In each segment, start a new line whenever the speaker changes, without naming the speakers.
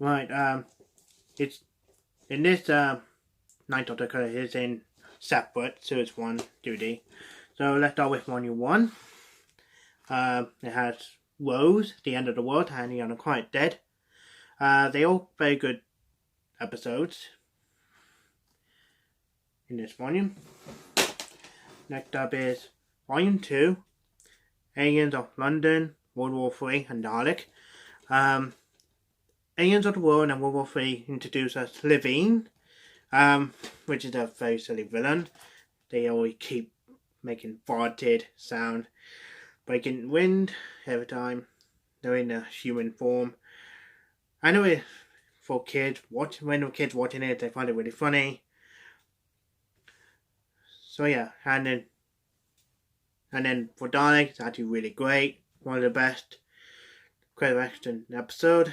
Right, it's in this Ninth Doctor credit is in separate Series 1 duty. So let's start with Volume 1. It has Rose, The End of the World, and The Unquiet Dead. They're all very good episodes in this volume. Next up is Volume 2, Aliens of London, World War III, and Dalek. Aliens of the World and World War III introduce us Levine, which is a very silly villain. They always keep making farted sound, breaking wind every time they're in a human form. I know it for kids, when the kids watching it, they find it really funny. So yeah, and then for Dalek, it's actually really great. One of the best credit action episode.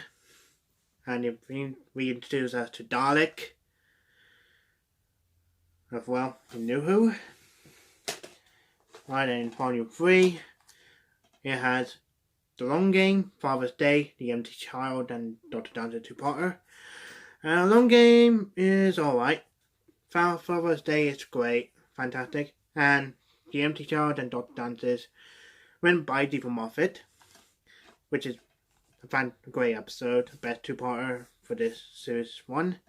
And it reintroduces us to Dalek as well in New Who. Right, in Volume 3, it has The Long Game, Father's Day, The Empty Child, and Dr. Dancer two-parter. The Long Game is alright. Father's Day is great, fantastic. And The Empty Child and Dr. Dancer's written by Stephen Moffat, which is a great episode, best two-parter for this Series 1.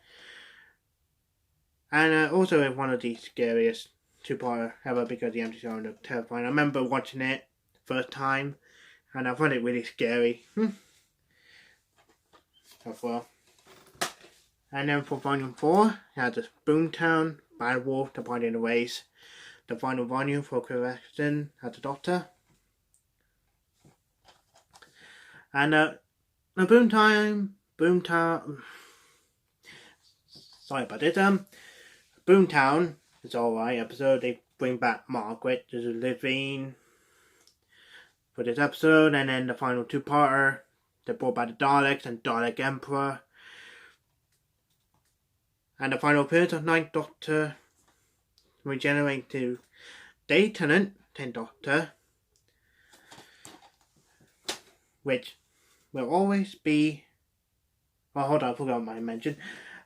And also one of the scariest two-parter ever because The Empty Child looked terrifying. I remember watching it first time and I found it really scary as well. And then for Volume 4, it has Boomtown, Bad Wolf, The Party in the Ways. The final volume for Correction has the Doctor. And Boomtown, sorry about it, Boomtown is alright episode. They bring back Margaret, there's a Levine for this episode, and then the final two-parter, they brought back the Daleks and Dalek Emperor. And the final appearance of Ninth Doctor, regenerate to Day Tenant, 10th Doctor, which will always be... Oh, hold on, I forgot my mention.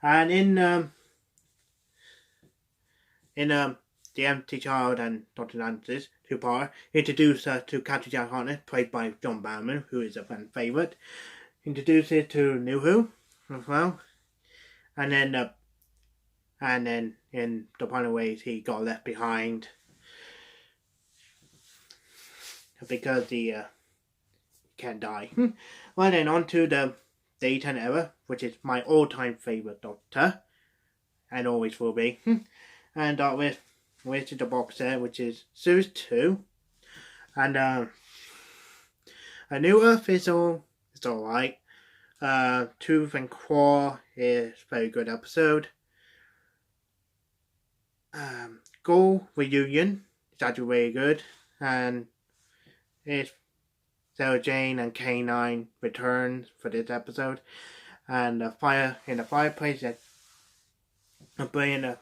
And in The Empty Child and Dr. Dance's two-parter, introduced her to Captain Jack Hartnett, played by John Barrowman, who is a fan favourite. Introduced it to New Who as well. And then in The Final Ways, he got left behind because he can't die. Well then, on to the Day 10 era, which is my all-time favourite Doctor, and always will be. And with the box set, which is Series 2. And A New Earth is alright. Tooth and Claw is a very good episode. Go Reunion is actually really good, and it's Sarah Jane and K9 returns for this episode, and Fire in the Fireplace is a brilliant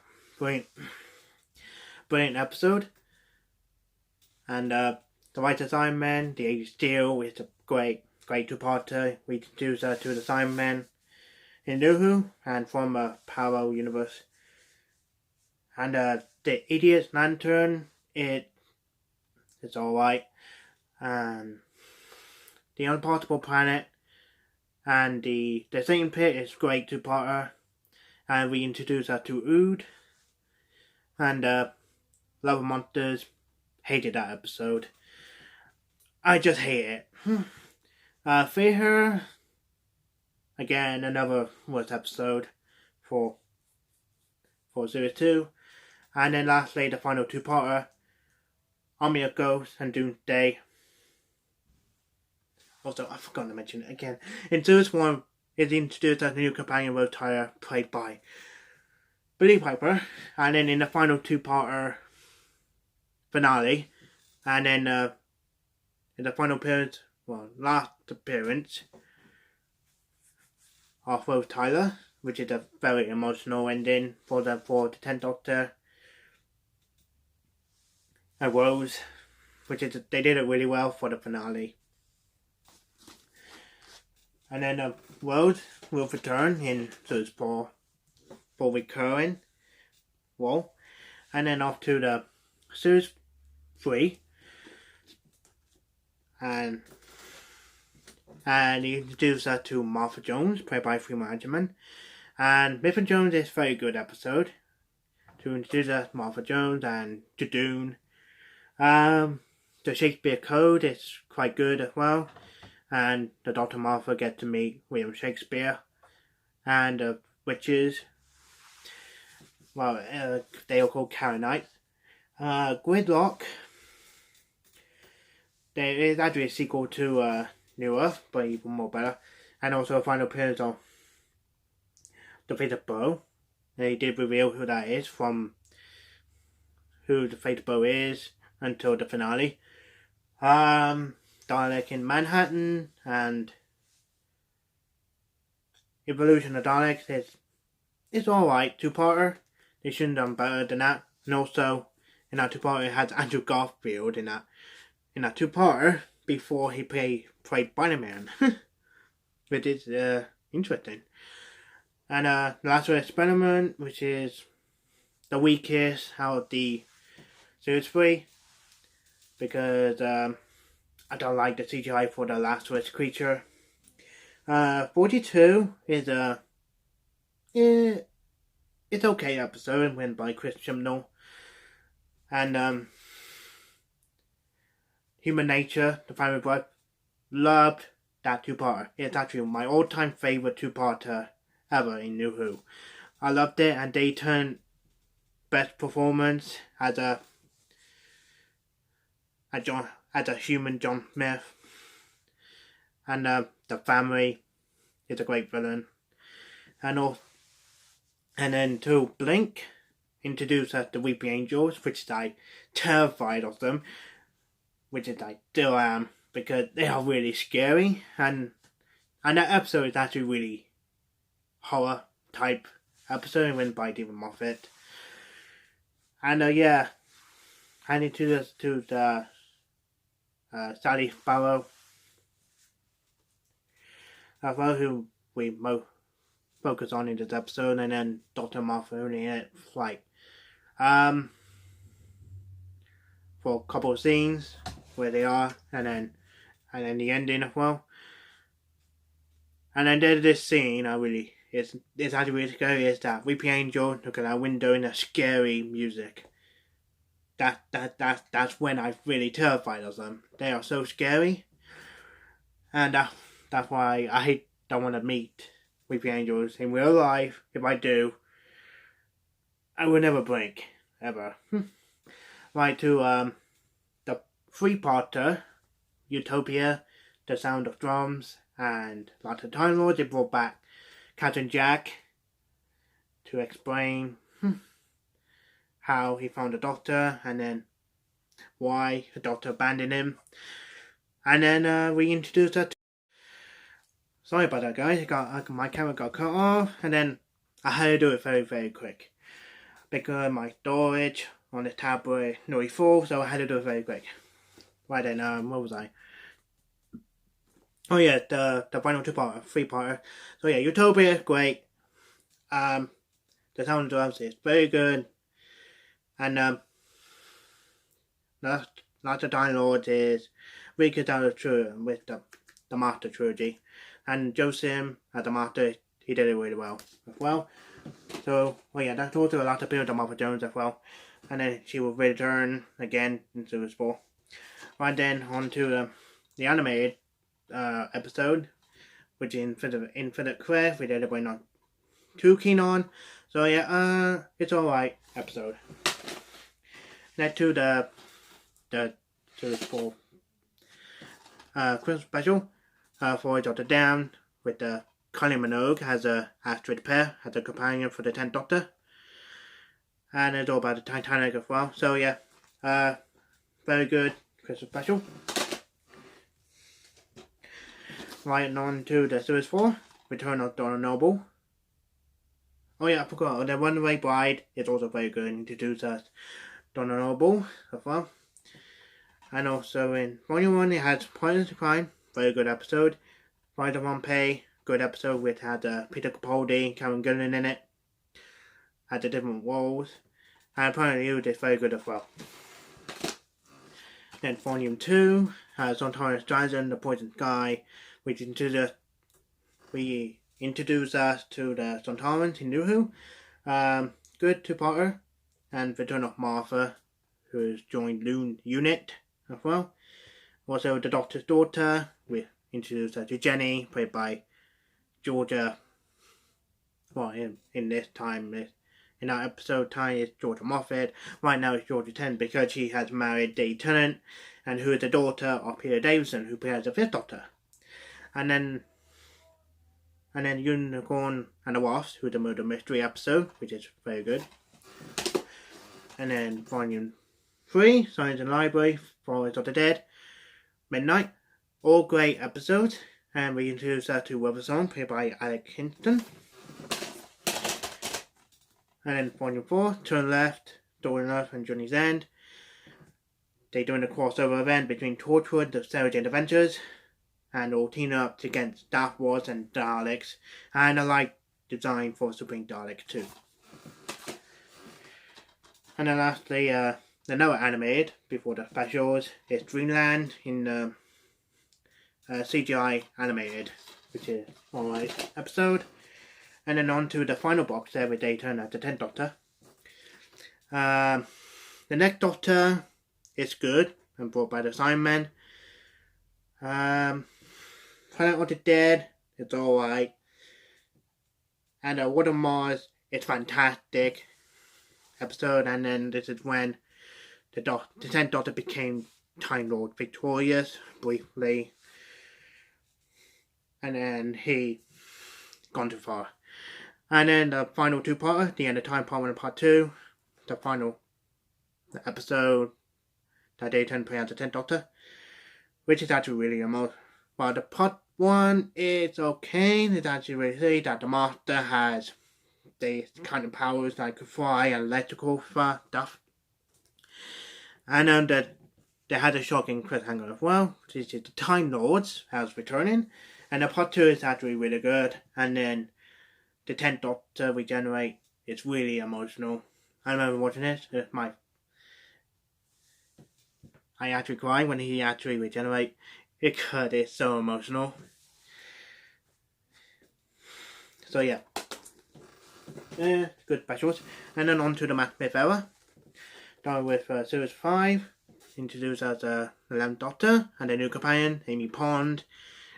episode, and The Righteous Iron Man, The Age of Steel is a great two-parter. We introduce her to the Iron Man in New Who and from a parallel universe. And The Idiot's Lantern, it's alright. And The Unpassable Planet and The Satan Pit is great two-parter. And we introduce her to Ood. And Love of Monsters, hated that episode. I just hate it. Fear, again, another worst episode for Series 2. And then lastly, the final two-parter, Army of Ghosts and Doomsday. Also, I forgot to mention it again. In Series 1, it introduced as a new companion Rose Tyler, played by Billy Piper. And then in the final two-parter finale, and then in the final appearance, last appearance of Rose Tyler, which is a very emotional ending for the 10th Doctor. And Rose, they did it really well for the finale. And then world will return in series 4 for recurring role. And then off to the series 3. And he introduced us to Martha Jones, played by Freeman Edgerman. And Martha Jones is a very good episode to introduce us Martha Jones and to Dune. The Shakespeare Code is quite good as well. And the Dr. Martha get to meet William Shakespeare. And the witches, well, they are called Caronites. Gridlock, there is actually a sequel to New Earth, but even more better. And also a final appearance of the Fated Bow. They did reveal who that is from who the Fated Bow is until the finale. Dalek in Manhattan and Evolution of Daleks is alright. Two-parter. They shouldn't have done better than that. And also, in that two-parter, it has Andrew Garfield in that two-parter before he played Spider-Man. Which is interesting. And the last experiment, which is the weakest out of the series 3. Because I don't like the CGI for the last creature. 42 is it's okay episode written by Chris Chibnall. And Human Nature, The Final Blood, loved that two-parter. It's actually my all-time favorite two-parter ever in New Who. I loved it, and they turned best performance as a human John Smith. And the family is a great villain. And then to Blink introduced us the Weeping Angels, which is I terrified of them, which is I still am, because they are really scary, and that episode is actually really horror type episode written by David Moffat. And I need to the Sally Sparrow, who we focus on in this episode, and then Dr. Martha only in it like for a couple of scenes where they are, and then the ending as well. And then there's this scene it's actually really scary, is that Weeping Angel look at our window in a scary music. That's when I'm really terrified of them. They are so scary. And that's why I don't want to meet Weeping Angels in real life. If I do, I will never blink. Ever. Right to the 3-parter, Utopia, The Sound of Drums, and Lots of Time Lords. They brought back Captain Jack to explain how he found the Doctor, and then why the Doctor abandoned him. And then we introduced her to... Sorry about that, guys. My camera got cut off, and then I had to do it very, very quick. Because my storage on the tablet nearly full, so I had to do it very quick. Right then, what was I? Oh yeah, the final 3-parter. So yeah, Utopia, great. The Sound of Drums is very good. And Lots of Time Lords is really down the true with the Master trilogy. And Joseph as the Master, he did it really well as well. So, that's also a lot of build on Martha Jones as well. And then she will return again in series 4. Right then, on to the animated episode, which is Infinite Quest, which everybody not too keen on. So it's alright episode. Next to the series 4 Christmas special for Dr. Down with the Kylie Minogue as a Astrid pair, as a companion for the 10th Doctor. And it's all about the Titanic as well. So very good Christmas special. Right on to the series 4, Return of Donna Noble. Oh yeah, I forgot, the Runaway Bride is also very good, introduced us Donna Noble as well. And also in Volume 1 it has Poison to Crime, very good episode. Rise of Pompeii, good episode which had Peter Capaldi, Karen Gillan in it. Had the different roles. And apparently it was very good as well. Then Volume 2 has Ontario Dragon, The Poison Sky, which introduced us to the Sontarans in New Who. Good two-parter. And Return of Martha, who has joined Loon Unit as well. Also, The Doctor's Daughter, we introduced her to Jenny, played by Georgia. Well, in this time, in our episode time, it's Georgia Moffat. Right now, it's Georgia Ten because she has married Dave Tennant, and who is the daughter of Peter Davison, who plays the Fifth Doctor. And then Unicorn and the Wasp, who is the murder mystery episode, which is very good. And then Volume 3, Science and Library, Forest of the Dead, Midnight, all great episodes. And we introduce her to Weather Song, played by Alec Kingston. And then Volume 4, Turn Left, Stolen Earth and Journey's End. They're doing a crossover event between Torchwood, the Sarah Jane Adventures, and all team up against Star Wars and Daleks. And a light design for Supreme Dalek too. And then lastly, the Noah animated, before the specials, is Dreamland in CGI animated, which is alright episode. And then on to the final box there with Dayton as the 10th Doctor. The next Doctor is good and brought by the Cybermen. Planet of the Dead, it's alright. And World of Mars, it's fantastic episode. And then this is when the 10th Doctor became Time Lord Victorious briefly. And then he gone too far. And then the final two-parter, The End of Time Part 1 and Part 2. The final episode that they tend to play as the 10th Doctor. Which is actually really emotional. Well, the Part 1 is okay. It's actually really silly that the Master has these kind of powers like fly and electrical stuff. And then they had a shocking cliffhanger as well, which is the Time Lords as returning. And the Part 2 is actually really good. And then the 10th Doctor regenerate. It's really emotional. I remember watching it. I actually cried when he actually regenerate. It's so emotional. So yeah. Good specials. And then on to the Matt Smith era. Starting with Series 5. Introduced as the 11th Doctor. And a new companion, Amy Pond.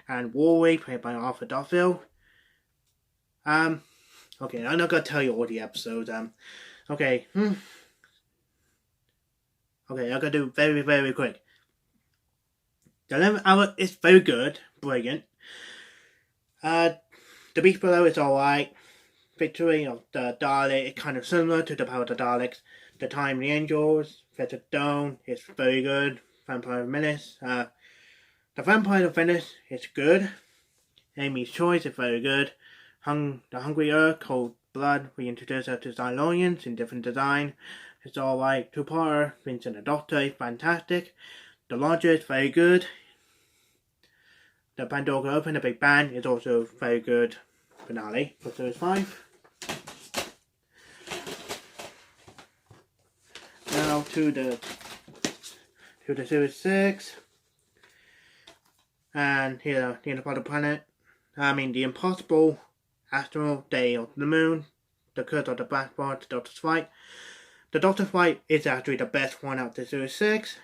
And Warwick, played by Arthur Duffield. Okay, I'm not gonna tell you all the episodes. Okay, I'm gonna do very, very quick. The 11th hour is very good, brilliant. The Beast Below is alright. Victory of the Dalek is kind of similar to the Power of the Daleks. The Time of the Angels, Feather Dawn is very good. Vampire of Menace. The Vampire of Venice is good. Amy's Choice is very good. The Hungry Earth, Cold Blood, we introduce her to Xylonians in different design. It's alright. Two-parter, Vincent the Doctor is fantastic. The Lodger is very good. The Pandora Open, the Big Bang is also very good. Finale for Series 5. Now to the Series 6. And here, the Inter Planet. The Impossible, Astral, Day of the Moon, The Curse of the Black Bot, The Doctor's Fight. The Doctor's Fight is actually the best one out of Series 6.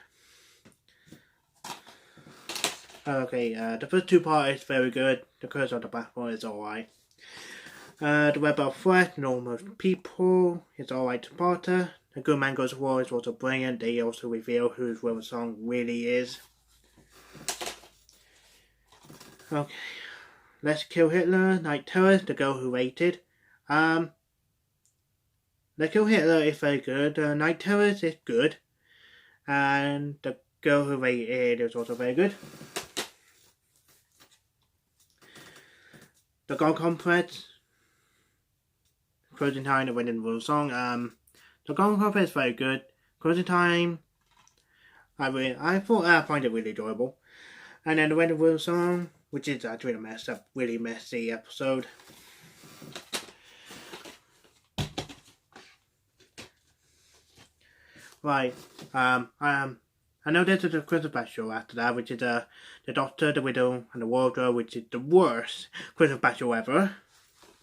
Okay, the first two parts is very good. The Curse of the Black Bot is alright. The Web of Threat, Normal People is alright to Potter. The Good Man Goes to War is also brilliant. They also reveal who Weather Song really is. Okay. Let's Kill Hitler, Night Terrors, The Girl Who Waited. Let's Kill Hitler is very good. Night Terrors is good. And The Girl Who Waited is also very good. The God Complex, Closing Time, The Wind and Rule Song. The God Complex is very good. Closing Time, I find it really enjoyable. And then The Wind and Rule Song, which is actually a really messy episode. Right, I know there's a Christmas special after that, which is the Doctor, the Widow, and the Wardrobe, which is the worst Christmas special ever,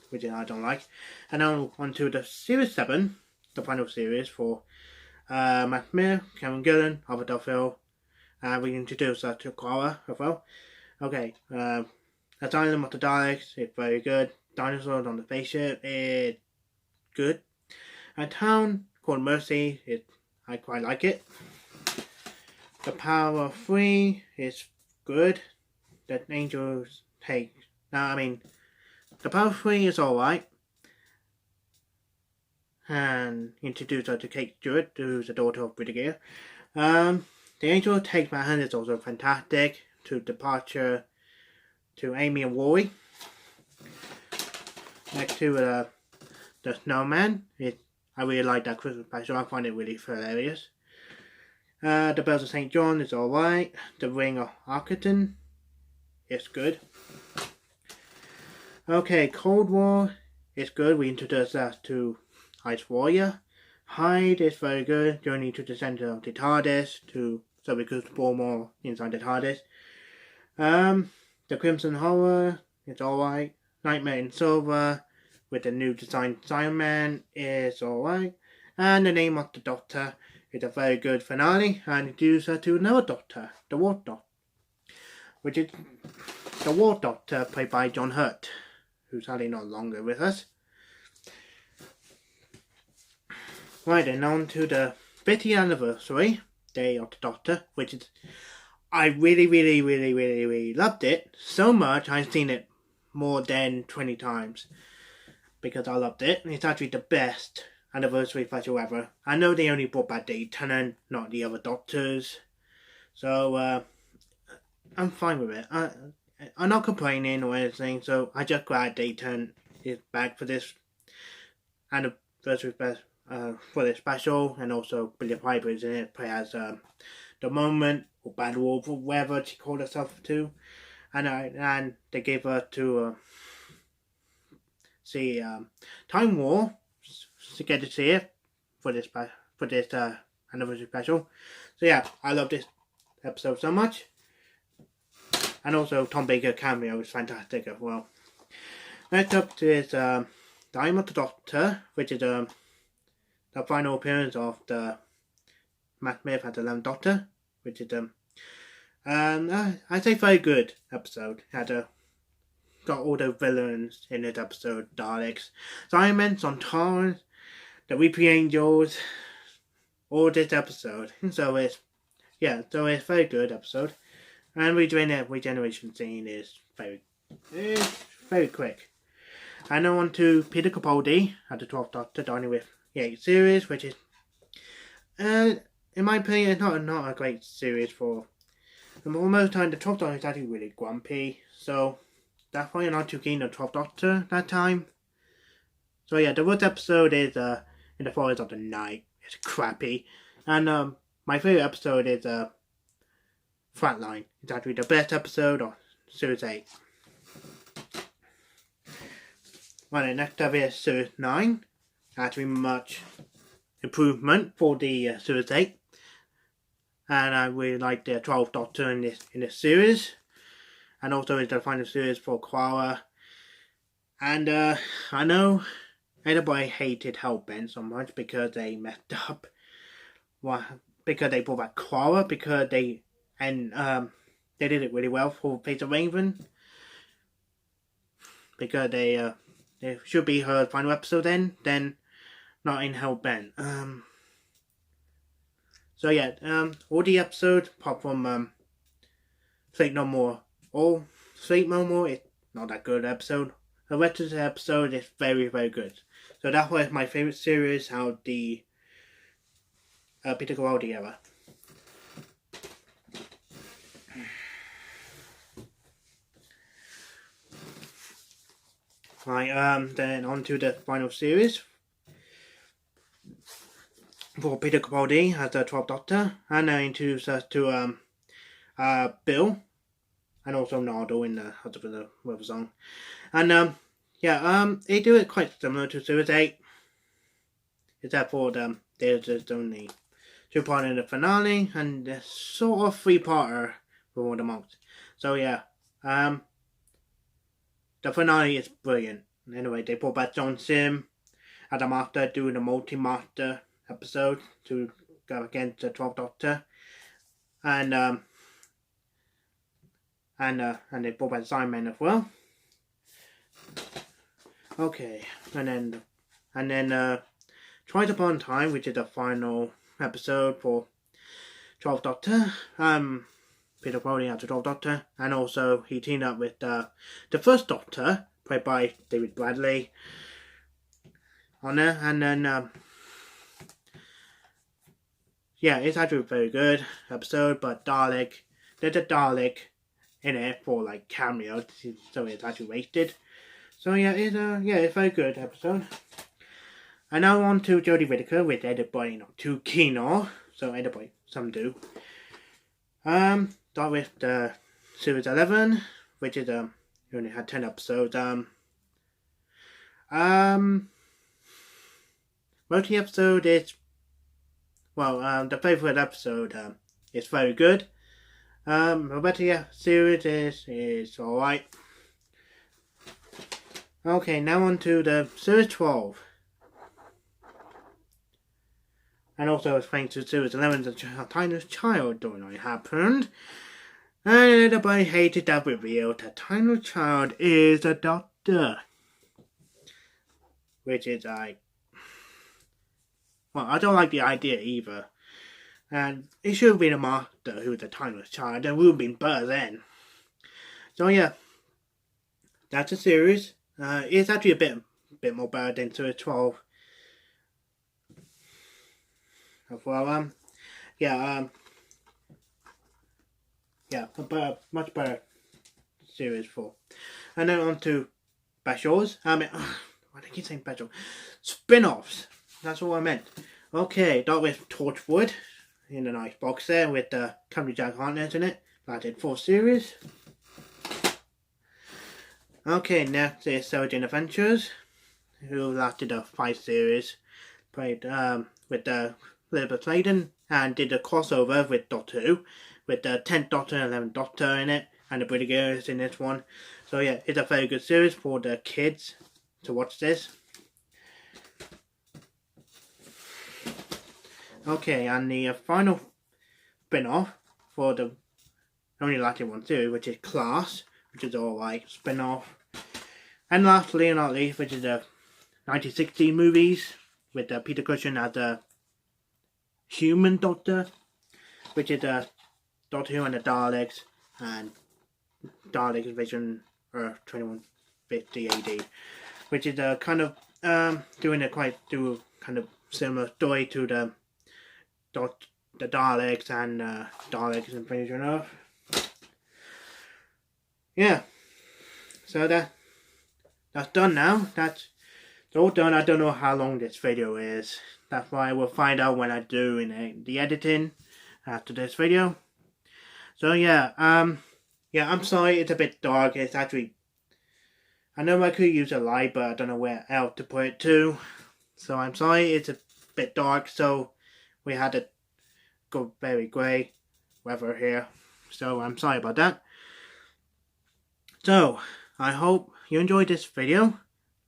which I don't like. And now on to the Series 7, the final series for Matt Smith, Kevin Gillan, Albert Delphil, and we introduce to Clara as well. Okay, Asylum of the Daleks is very good. Dinosaurs on the Spaceship is good. A Town called Mercy is I quite like it. The Power of Three is good. The Angels take. The Power of Three is alright. And introduce her to Kate Stewart, who's the daughter of Brigadier. The Angel Takes My Hand is also fantastic. To Departure, to Amy and Rory. Next to the Snowman. I really like that Christmas special. I find it really hilarious. The Bells of St. John is alright. The Ring of Arcaton is good. Okay, Cold War is good. We introduce us to Ice Warrior. Hyde is very good. Journey to the center of the TARDIS so we could explore more inside the TARDIS. The Crimson Horror is alright. Nightmare in Silver with the new design Man is alright. And The Name of the Doctor is a very good finale and introduces her to another Doctor, the War Doctor, which is the War Doctor played by John Hurt, who's sadly no longer with us. Right then, on to the 50th anniversary Day of the Doctor, which is I really loved it so much I've seen it more than 20 times. Because I loved it. It's actually the best anniversary special ever. I know they only brought back David Tennant, not the other Doctors. So, I'm fine with it. I'm not complaining or anything, so I just glad David Tennant is back for this anniversary for this special, and also Billy Piper is in it, play as the Moment, or Bad Wolf, or whatever she called herself to. And they gave her to see Time War to get to see it for this anniversary special. So yeah, I love this episode so much, and also Tom Baker cameo is fantastic as well. Next up is Time of the Doctor, which is the final appearance of the Matt Smith as the 11th Doctor, which is I'd say very good episode. Got all the villains in this episode, Daleks, Simon, Sontarans, the Weeping Angels, all this episode. So it's a very good episode. And regeneration scene is very quick. And now on to Peter Capaldi at the 12th Doctor, dining with the 8th series, which is, in my opinion, not a great series for most time. The 12th Doctor is actually really grumpy, so that's why I'm not too keen on 12th Doctor that time. So yeah, the worst episode is In the Forest of the Night. It's crappy. And my favourite episode is Flatline. It's actually the best episode of Series 8. Right, next up is Series 9. Actually much improvement for the Series 8. And I really like the 12th Doctor in this series. And also it's the final series for Clara. And I know everybody hated Hellbent so much because they messed up. Well, because they brought back Clara, because they did it really well for Face of Raven. Because they should be her final episode then not in Hellbent. So yeah, all the episodes apart from Sleep No More. All Sleep No More is not that good episode. The rest of the episode is very good. So that was my favourite series out the Peter Capaldi era. Right, then on to the final series for Peter Capaldi as the 12th Doctor, and introduce us to Bill and also Nardo in the other song. And they do it quite similar to Series 8, except for there's just only 2-part in the finale, and a sort of 3-parter for the monks. So yeah, the finale is brilliant. Anyway, they brought back John Sim as a master doing a multi-master episode to go against the 12th Doctor, and they brought back Simon as well. Okay, and then Twice Upon a Time, which is the final episode for 12th Doctor. Peter Capaldi as the 12th Doctor, and also he teamed up with the First Doctor, played by David Bradley, on there. And then it's actually a very good episode, but there's a Dalek in it for like cameo, so it's actually wasted. So it's a very good episode. And now on to Jodie Whittaker, which everybody not too keen on, so everybody, some do. Start with the Series 11, which is we only had 10 episodes. Multi-episode is, the favorite episode is very good. Roberta series is alright. Okay, now on to the Series 12. And also thanks to Series 11, the Untitled Child storyline happened. And everybody hated that reveal that Untitled Child is a doctor. Which is like, I don't like the idea either. And it should have been a master who was a timeless child, and we would have been better then. So yeah, that's a series. It's actually a bit more better than Series 12. Well, much better series 4. And then on to specials. Why do I keep saying special? Spin-offs. That's what I meant. Okay, start with Torchwood in a nice box there with the Company Jack Hartnett in it. That did 4 series. Okay, next is Sarah Jane Adventures, who lasted a 5 series. Played with Elizabeth Sladen, and did a crossover with Doctor Who, with the 10th Doctor and 11th Doctor in it, and the British in this one. So yeah, it's a very good series for the kids to watch this. Okay, and the final spin-off for the only lasting 1 series, which is Class, which is alright spin-off. And lastly, and not least, which is the 1960 movies with Peter Cushing as a human Doctor, which is Doctor Who and the Daleks, and Dalek Invasion Earth 2150 AD, which is kind of doing a kind of similar story to the Daleks and Daleks Invasion Earth. Yeah, so that's done now. That's all done. I don't know how long this video is. That's why we'll find out when I do the editing after this video. So yeah, I'm sorry it's a bit dark. It's actually, I know I could use a light, but I don't know where else to put it to. So I'm sorry it's a bit dark. So we had to go very grey weather here. So I'm sorry about that. So I hope you enjoyed this video.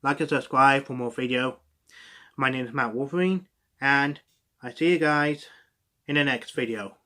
Like and subscribe for more video. My name is Matt Wolverine, and I see you guys in the next video.